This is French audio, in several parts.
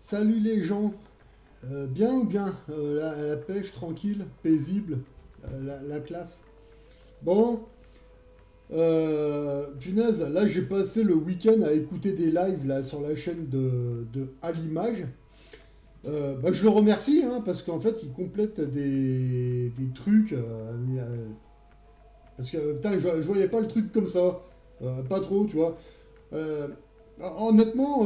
Salut les gens. Bien ou bien la pêche tranquille, paisible, la classe. Bon, punaise, là j'ai passé le week-end à écouter des lives là, sur la chaîne de À l'image. Je le remercie hein, parce qu'en fait il complète des trucs. Parce que putain, je voyais pas le truc comme ça. Pas trop, tu vois. Euh, Honnêtement,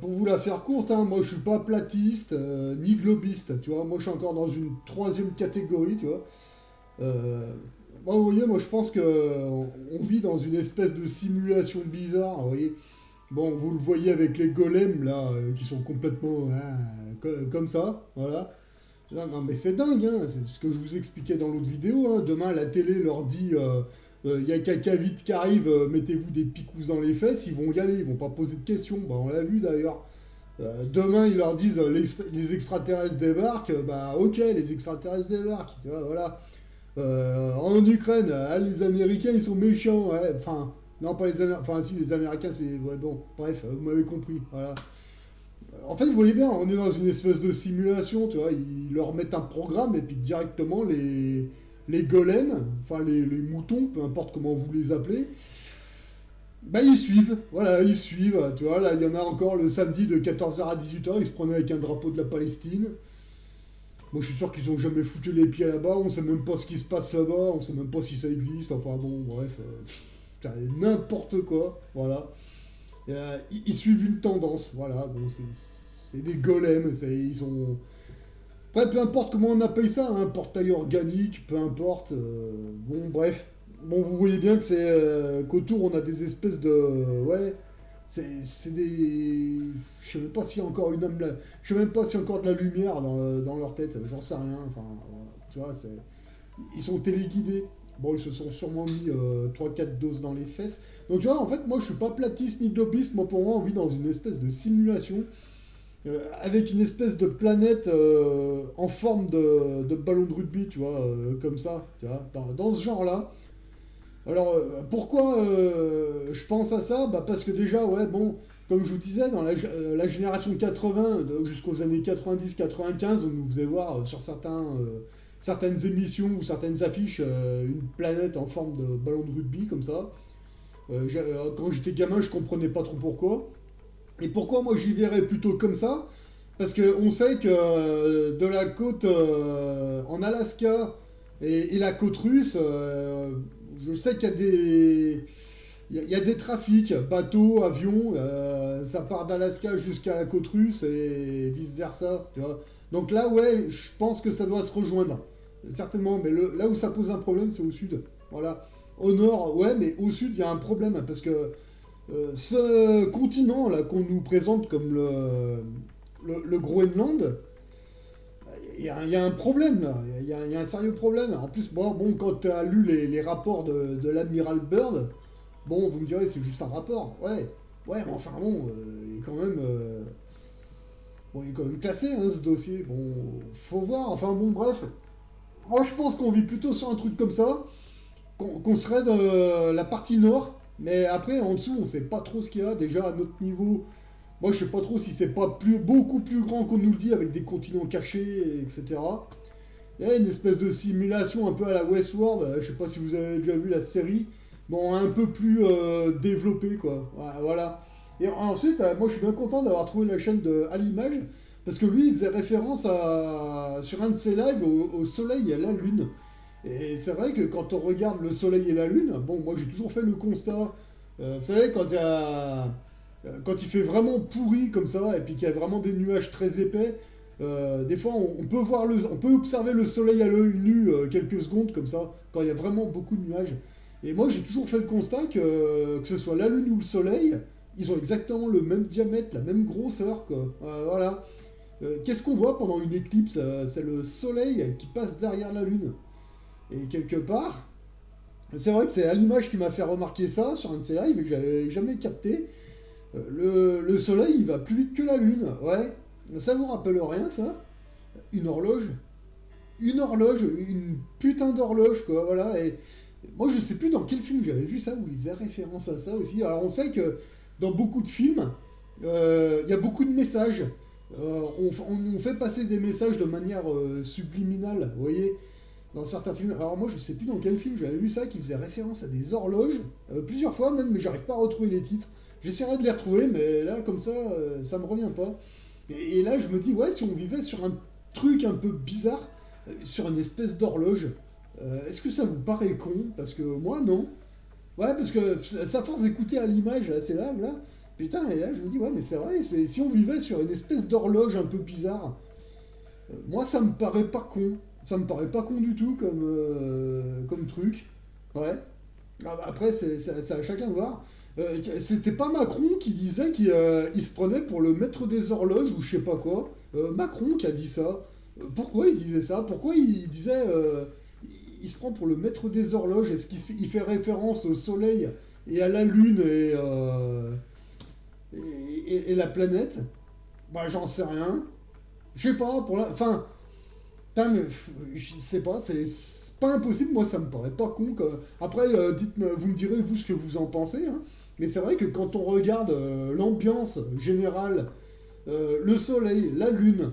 pour vous la faire courte, hein, moi je suis pas platiste ni globiste, tu vois. Moi je suis encore dans une troisième catégorie, tu vois. Euh, vous voyez, moi je pense que on vit dans une espèce de simulation bizarre, vous voyez. Bon, vous le voyez avec les golems là, qui sont complètement hein, comme ça, voilà. Non, non, mais c'est dingue, hein. C'est ce que je vous expliquais dans l'autre vidéo. Hein. Demain, la télé leur dit il y a caca vite qui arrive, mettez-vous des picousses dans les fesses, ils vont y aller, ils vont pas poser de questions. Bah, on l'a vu d'ailleurs. Demain, ils leur disent les extraterrestres débarquent, bah ok, les extraterrestres débarquent, tu vois, voilà. En Ukraine, ah, les Américains ils sont méchants, ouais. Enfin, non, pas les Américains, enfin si, les Américains c'est. Ouais, bon, bref, vous m'avez compris, voilà. En fait, vous voyez bien, on est dans une espèce de simulation, tu vois. Ils leur mettent un programme et puis directement les golems, enfin les moutons, peu importe comment vous les appelez, bah ils suivent. Voilà, ils suivent. Tu vois, là, il y en a encore le samedi de 14h à 18h, ils se prenaient avec un drapeau de la Palestine. Moi, je suis sûr qu'ils ont jamais foutu les pieds là-bas, on sait même pas ce qui se passe là-bas, on sait même pas si ça existe. Enfin bon, bref, n'importe quoi, voilà. Ils suivent une tendance, voilà. Bon, c'est des golems, ils ont. Ouais, peu importe comment on appelle ça, un portail organique, peu importe. Bon, bref. Bon, vous voyez bien que c'est qu'autour on a des espèces de. Ouais. C'est des. Je sais même pas s'il y a encore une âme là. Je sais même pas s'il y a encore de la lumière dans leur tête. J'en sais rien. Enfin, tu vois, ils sont téléguidés. Bon, ils se sont sûrement mis 3-4 doses dans les fesses. Donc, tu vois, en fait, moi, je suis pas platiste ni globiste. Moi, pour moi, on vit dans une espèce de simulation avec une espèce de planète en forme de ballon de rugby, tu vois, comme ça, tu vois, dans ce genre-là. Alors, pourquoi je pense à ça? Bah, parce que déjà, ouais, bon, comme je vous disais, dans la génération 80, jusqu'aux années 90-95, on nous faisait voir sur certaines émissions ou certaines affiches une planète en forme de ballon de rugby, comme ça. Quand j'étais gamin, je comprenais pas trop pourquoi. Et pourquoi moi j'y verrais plutôt comme ça? Parce qu'on sait que de la côte en Alaska et la côte russe, je sais qu'il y a des. Il y a des trafics, bateaux, avions, ça part d'Alaska jusqu'à la côte russe et vice-versa. Tu vois. Donc là, ouais, je pense que ça doit se rejoindre. Certainement, mais là où ça pose un problème, c'est au sud. Voilà. Au nord, ouais, mais au sud, il y a un problème parce que ce continent là qu'on nous présente comme le Groenland, il y a un problème là, il y a un sérieux problème. En plus, bon quand tu as lu les rapports de l'amiral Byrd, bon, vous me direz c'est juste un rapport, ouais, mais enfin bon, il est quand même, bon, il est quand même classé hein, ce dossier. Bon, faut voir. Enfin bon, bref. Moi, je pense qu'on vit plutôt sur un truc comme ça, qu'on serait de la partie nord, mais après, en dessous, on sait pas trop ce qu'il y a. Déjà, à notre niveau, moi, je sais pas trop si c'est pas beaucoup plus grand qu'on nous le dit, avec des continents cachés, etc. Il y a une espèce de simulation un peu à la Westworld, je sais pas si vous avez déjà vu la série, bon, un peu plus développée, quoi. Voilà. Et ensuite, moi, je suis bien content d'avoir trouvé la chaîne de À l'image, parce que lui, il faisait référence sur un de ses lives au soleil et à la lune. Et c'est vrai que quand on regarde le soleil et la lune, bon, moi j'ai toujours fait le constat. Vous savez, quand il fait vraiment pourri comme ça, et puis qu'il y a vraiment des nuages très épais, des fois on peut on peut observer le soleil à l'œil nu quelques secondes comme ça, quand il y a vraiment beaucoup de nuages. Et moi j'ai toujours fait le constat que ce soit la lune ou le soleil, ils ont exactement le même diamètre, la même grosseur, quoi. Voilà. Qu'est-ce qu'on voit pendant une éclipse? C'est le soleil qui passe derrière la lune. Et quelque part, c'est vrai que c'est à l'image qui m'a fait remarquer ça sur un de ses lives et que j'avais jamais capté. Le soleil, il va plus vite que la lune. Ouais. Ça vous rappelle rien, ça? Une horloge? Une horloge, une putain d'horloge, quoi. Voilà. Et moi, je sais plus dans quel film j'avais vu ça où il faisait référence à ça aussi. Alors, on sait que dans beaucoup de films, Il y a beaucoup de messages. On fait passer des messages de manière subliminale, vous voyez, dans certains films. Alors moi, je sais plus dans quel film j'avais vu ça, qui faisait référence à des horloges, plusieurs fois même, mais j'arrive pas à retrouver les titres. J'essaierai de les retrouver, mais là, comme ça me revient pas. Et là, je me dis, ouais, si on vivait sur un truc un peu bizarre, sur une espèce d'horloge, est-ce que ça vous paraît con? Parce que moi, non. Ouais, parce que ça force d'écouter à l'image, là, c'est là. Putain, et là, je me dis, ouais, mais c'est vrai, si on vivait sur une espèce d'horloge un peu bizarre, moi, ça me paraît pas con. Ça me paraît pas con du tout comme truc. Ouais. Après, c'est à chacun de voir. C'était pas Macron qui disait qu'il se prenait pour le maître des horloges ou je sais pas quoi. Macron qui a dit ça. Pourquoi il disait ça? Pourquoi il disait il se prend pour le maître des horloges? Est-ce qu'il fait référence au soleil et à la lune et la planète? Bah j'en sais rien. Je sais pas, Enfin, putain, mais je sais pas, c'est pas impossible, moi ça me paraît pas con. Après, vous me direz vous ce que vous en pensez, hein. Mais c'est vrai que quand on regarde l'ambiance générale, le soleil, la lune,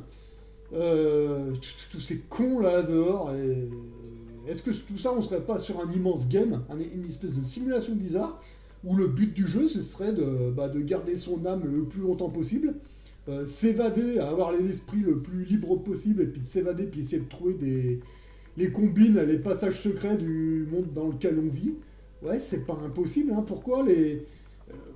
tous ces cons là dehors, est-ce que tout ça on serait pas sur un immense game, une espèce de simulation bizarre, où le but du jeu ce serait de garder son âme le plus longtemps possible, s'évader, avoir l'esprit le plus libre possible, et puis de s'évader, puis essayer de trouver les combines, les passages secrets du monde dans lequel on vit. Ouais, c'est pas impossible, hein.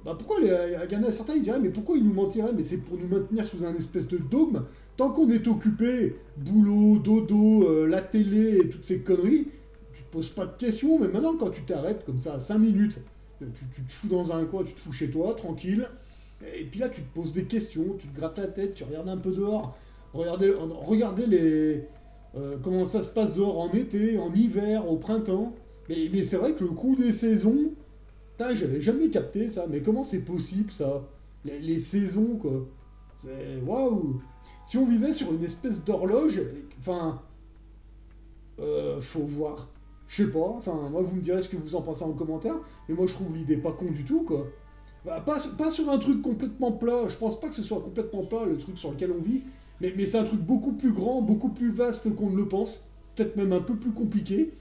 Il y en a certains, ils diraient, mais pourquoi ils nous mentiraient? Mais c'est pour nous maintenir sous un espèce de dogme. Tant qu'on est occupé, boulot, dodo, la télé et toutes ces conneries, tu te poses pas de questions. Mais maintenant, quand tu t'arrêtes comme ça à 5 minutes, tu te fous dans un coin, tu te fous chez toi, tranquille. Et puis là, tu te poses des questions, tu te grattes la tête, tu regardes un peu dehors. Regardez comment ça se passe dehors en été, en hiver, au printemps. Mais c'est vrai que le coup des saisons, putain, j'avais jamais capté ça. Mais comment c'est possible ça? Les saisons, quoi. C'est. Waouh! Si on vivait sur une espèce d'horloge, enfin. Faut voir. Je sais pas, enfin, moi vous me direz ce que vous en pensez en commentaire, mais moi je trouve l'idée pas con du tout, quoi. Bah, pas sur un truc complètement plat, je pense pas que ce soit complètement plat le truc sur lequel on vit, mais c'est un truc beaucoup plus grand, beaucoup plus vaste qu'on ne le pense, peut-être même un peu plus compliqué,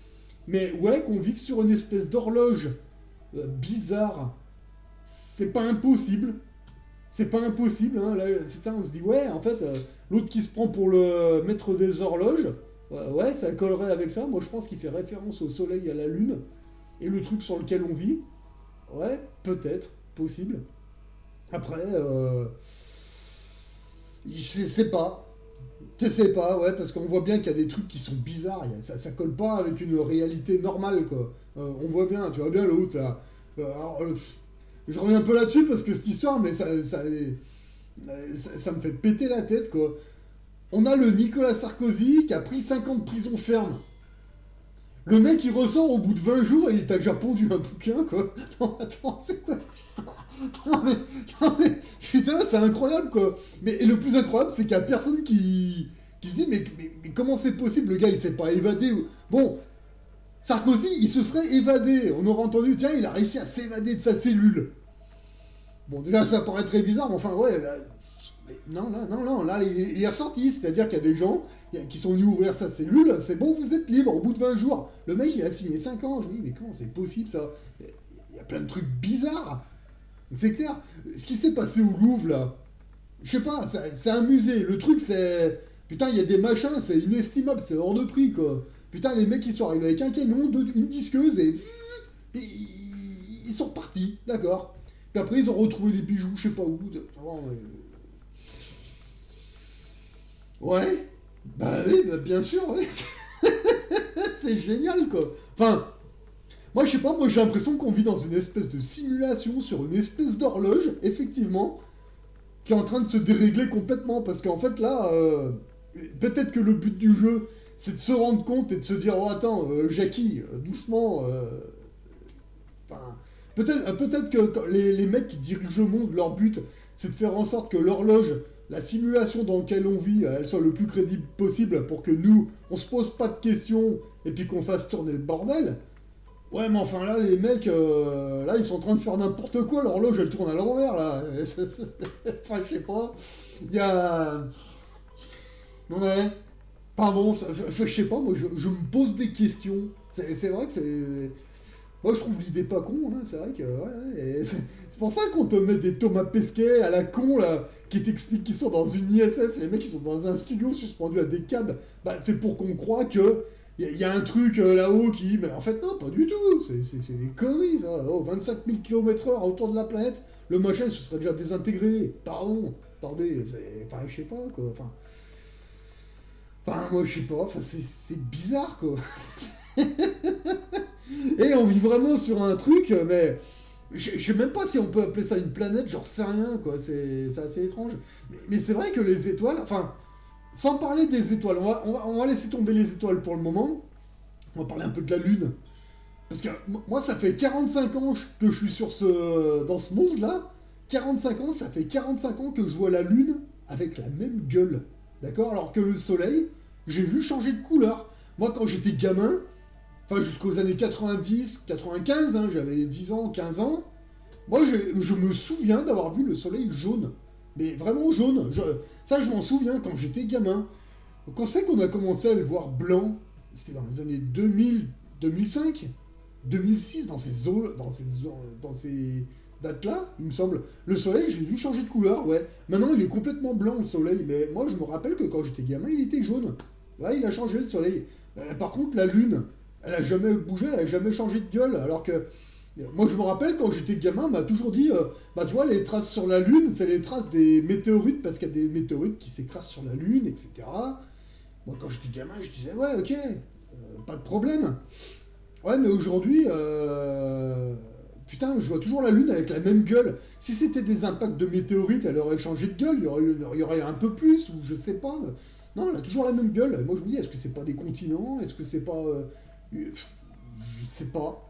mais ouais, qu'on vive sur une espèce d'horloge bizarre, c'est pas impossible. C'est pas impossible, hein. Là, putain, on se dit, ouais, en fait, l'autre qui se prend pour le maître des horloges, ouais, ça collerait avec ça. Moi, je pense qu'il fait référence au soleil et à la lune, et le truc sur lequel on vit. Ouais, peut-être, possible. Après, je sais pas. Je sais pas, ouais, parce qu'on voit bien qu'il y a des trucs qui sont bizarres. Ça colle pas avec une réalité normale, quoi. On voit bien, tu vois bien l'autre, là. Alors, je reviens un peu là-dessus parce que cette histoire, mais ça me fait péter la tête, quoi. On a le Nicolas Sarkozy qui a pris 5 ans de prison ferme. Le mec, il ressort au bout de 20 jours et il t'a déjà pondu un bouquin, quoi. Non, attends, c'est quoi cette histoire? Non, mais, putain, c'est incroyable, quoi. Et le plus incroyable, c'est qu'il y a personne qui se dit, mais comment c'est possible? Le gars, il s'est pas évadé. Bon, Sarkozy, il se serait évadé. On aurait entendu, tiens, il a réussi à s'évader de sa cellule. Bon, déjà, ça paraît très bizarre, mais enfin, ouais, là, non, là, il est ressorti. C'est-à-dire qu'il y a des gens qui sont venus ouvrir sa cellule, c'est bon, vous êtes libre au bout de 20 jours. Le mec, il a signé 5 ans. Je me dis, mais comment c'est possible, ça? Il y a plein de trucs bizarres. C'est clair. Ce qui s'est passé au Louvre, là, je sais pas, c'est un musée. Le truc, c'est. Putain, il y a des machins, c'est inestimable, c'est hors de prix, quoi. Putain, les mecs, ils sont arrivés avec un camion, une disqueuse, et ils sont repartis, d'accord. Puis après, ils ont retrouvé les bijoux, je sais pas où. Ouais, bah oui, bah bien sûr, ouais. C'est génial, quoi. Enfin, moi, je sais pas, moi, j'ai l'impression qu'on vit dans une espèce de simulation sur une espèce d'horloge, effectivement, qui est en train de se dérégler complètement, parce qu'en fait, là, peut-être que le but du jeu, c'est de se rendre compte et de se dire, oh, attends, Jackie, doucement, enfin, peut-être que les mecs qui dirigent le monde, leur but, c'est de faire en sorte que l'horloge, la simulation dans laquelle on vit, elle soit le plus crédible possible pour que nous, on se pose pas de questions et puis qu'on fasse tourner le bordel. Ouais, mais enfin là, les mecs, là, ils sont en train de faire n'importe quoi. L'horloge, elle tourne à l'envers, là. Enfin, je sais pas. Il y a. Ouais. Pardon, je sais pas, moi, je me pose des questions. C'est vrai que c'est. Moi, je trouve l'idée pas con, hein. C'est vrai que. Ouais, et c'est pour ça qu'on te met des Thomas Pesquet à la con, là, qui t'expliquent qu'ils sont dans une ISS. Les mecs, ils sont dans un studio suspendu à des câbles. Bah, c'est pour qu'on croie que. Il y a un truc là-haut qui. Mais en fait, non, pas du tout. C'est des conneries, ça. Oh, 25 000 km/h autour de la planète, le machin se serait déjà désintégré. Pardon. Attendez, c'est. Enfin, je sais pas, quoi. Enfin, moi, je sais pas. Enfin, c'est bizarre, quoi. Et on vit vraiment sur un truc, mais. Je sais même pas si on peut appeler ça une planète, j'en sais rien, quoi. C'est assez étrange. Mais c'est vrai que les étoiles. Enfin, sans parler des étoiles, on va laisser tomber les étoiles pour le moment. On va parler un peu de la Lune. Parce que moi, ça fait 45 ans que je suis dans ce monde-là. 45 ans, ça fait 45 ans que je vois la Lune avec la même gueule. D'accord. Alors que le Soleil, j'ai vu changer de couleur. Moi, quand j'étais gamin, enfin jusqu'aux années 90, 95, hein, j'avais 10 ans, 15 ans, moi, je me souviens d'avoir vu le Soleil jaune. Mais vraiment jaune. Ça, je m'en souviens quand j'étais gamin. Quand c'est qu'on a commencé à le voir blanc? C'était dans les années 2000, 2005, 2006, dans ces dates-là, il me semble. Le soleil, j'ai vu changer de couleur, ouais. Maintenant, il est complètement blanc, le soleil. Mais moi, je me rappelle que quand j'étais gamin, il était jaune. Ouais, il a changé, le soleil. Par contre, la Lune, elle a jamais bougé, elle a jamais changé de gueule. Alors que, moi, je me rappelle, quand j'étais gamin, on m'a toujours dit, bah, tu vois, les traces sur la Lune, c'est les traces des météorites, parce qu'il y a des météorites qui s'écrasent sur la Lune, etc. Moi, quand j'étais gamin, je disais, ouais, ok, pas de problème. Ouais, mais aujourd'hui, putain, je vois toujours la Lune avec la même gueule. Si c'était des impacts de météorites, elle aurait changé de gueule, il y aurait un peu plus, ou je sais pas. Non, elle a toujours la même gueule. Moi, je me dis, est-ce que c'est pas des continents? Est-ce que c'est pas. Je sais pas.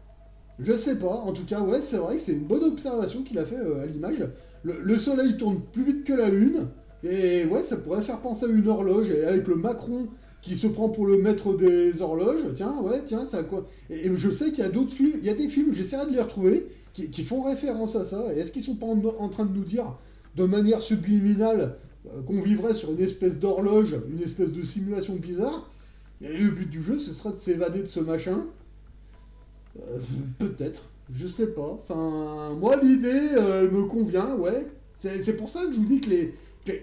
Je sais pas. En tout cas, ouais, c'est vrai que c'est une bonne observation qu'il a fait à l'image. Le soleil tourne plus vite que la Lune. Et ouais, ça pourrait faire penser à une horloge. Et avec le Macron qui se prend pour le maître des horloges, tiens, ouais, tiens, ça quoi. Et je sais qu'il y a d'autres films, il y a des films, j'essaierai de les retrouver, qui font référence à ça. Et est-ce qu'ils sont pas en train de nous dire, de manière subliminale, qu'on vivrait sur une espèce d'horloge, une espèce de simulation bizarre? Et le but du jeu, ce serait de s'évader de ce machin. Euh, Peut-être, je sais pas. Enfin, moi, l'idée, elle me convient, ouais. C'est pour ça que je vous dis que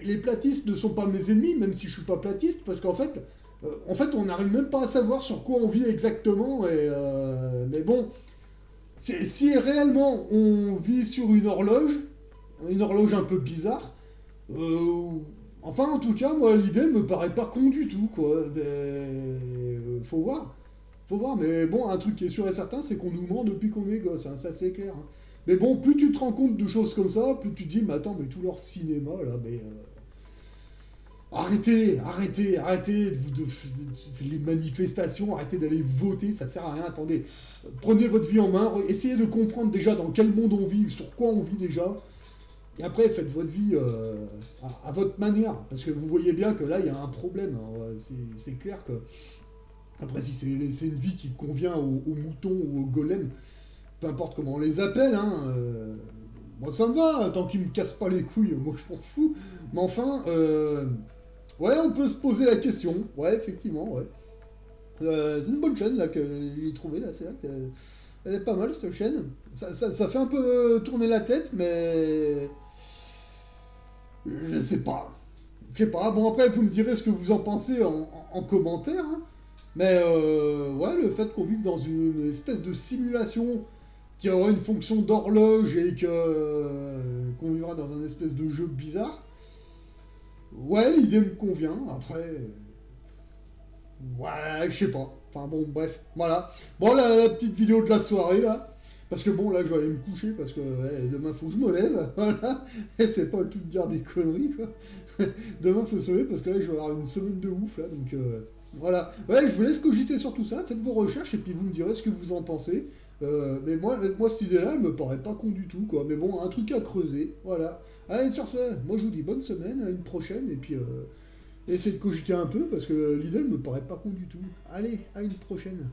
les platistes ne sont pas mes ennemis, même si je suis pas platiste, parce qu'en fait, on n'arrive même pas à savoir sur quoi on vit exactement. Mais bon, si réellement on vit sur une horloge un peu bizarre, euh, enfin, en tout cas, moi, l'idée me paraît pas con du tout, quoi. Mais, faut voir. Faut voir, mais bon, un truc qui est sûr et certain, c'est qu'on nous ment depuis qu'on est gosse, hein, ça c'est clair, hein. Mais bon, plus tu te rends compte de choses comme ça, plus tu te dis, mais attends, mais tout leur cinéma, là, mais... arrêtez les manifestations, arrêtez d'aller voter, ça sert à rien, attendez. Prenez votre vie en main, essayez de comprendre déjà dans quel monde on vit, sur quoi on vit déjà, et après faites votre vie à votre manière, parce que vous voyez bien que là, il y a un problème, hein. C'est clair que... Après, si c'est une vie qui convient aux moutons ou aux golems, peu importe comment on les appelle, hein, moi ça me va, tant qu'ils me cassent pas les couilles, moi je m'en fous. Mais enfin, ouais, on peut se poser la question, ouais, effectivement, ouais. C'est une bonne chaîne là que j'ai trouvée, là, c'est vrai qu'elle elle est pas mal cette chaîne. Ça fait un peu tourner la tête, mais je sais pas. Je sais pas, bon après vous me direz ce que vous en pensez en commentaire, hein. Mais ouais, le fait qu'on vive dans une espèce de simulation qui aura une fonction d'horloge et qu'on vivra dans un espèce de jeu bizarre, ouais, l'idée me convient. Après, ouais, je sais pas. Enfin bon, bref, voilà. Bon, la petite vidéo de la soirée là. Parce que bon, là, je vais aller me coucher parce que ouais, demain, faut que je me lève. Voilà. Et c'est pas le tout de dire des conneries, quoi. Demain, faut se lever parce que là, je vais avoir une semaine de ouf, là. Donc, voilà. Ouais, je vous laisse cogiter sur tout ça. Faites vos recherches et puis vous me direz ce que vous en pensez. Mais moi, cette idée-là, elle me paraît pas con du tout, quoi. Mais bon, un truc à creuser. Voilà. Allez, sur ça, moi, je vous dis bonne semaine, à une prochaine. Et puis, essayez de cogiter un peu parce que l'idée, elle me paraît pas con du tout. Allez, à une prochaine.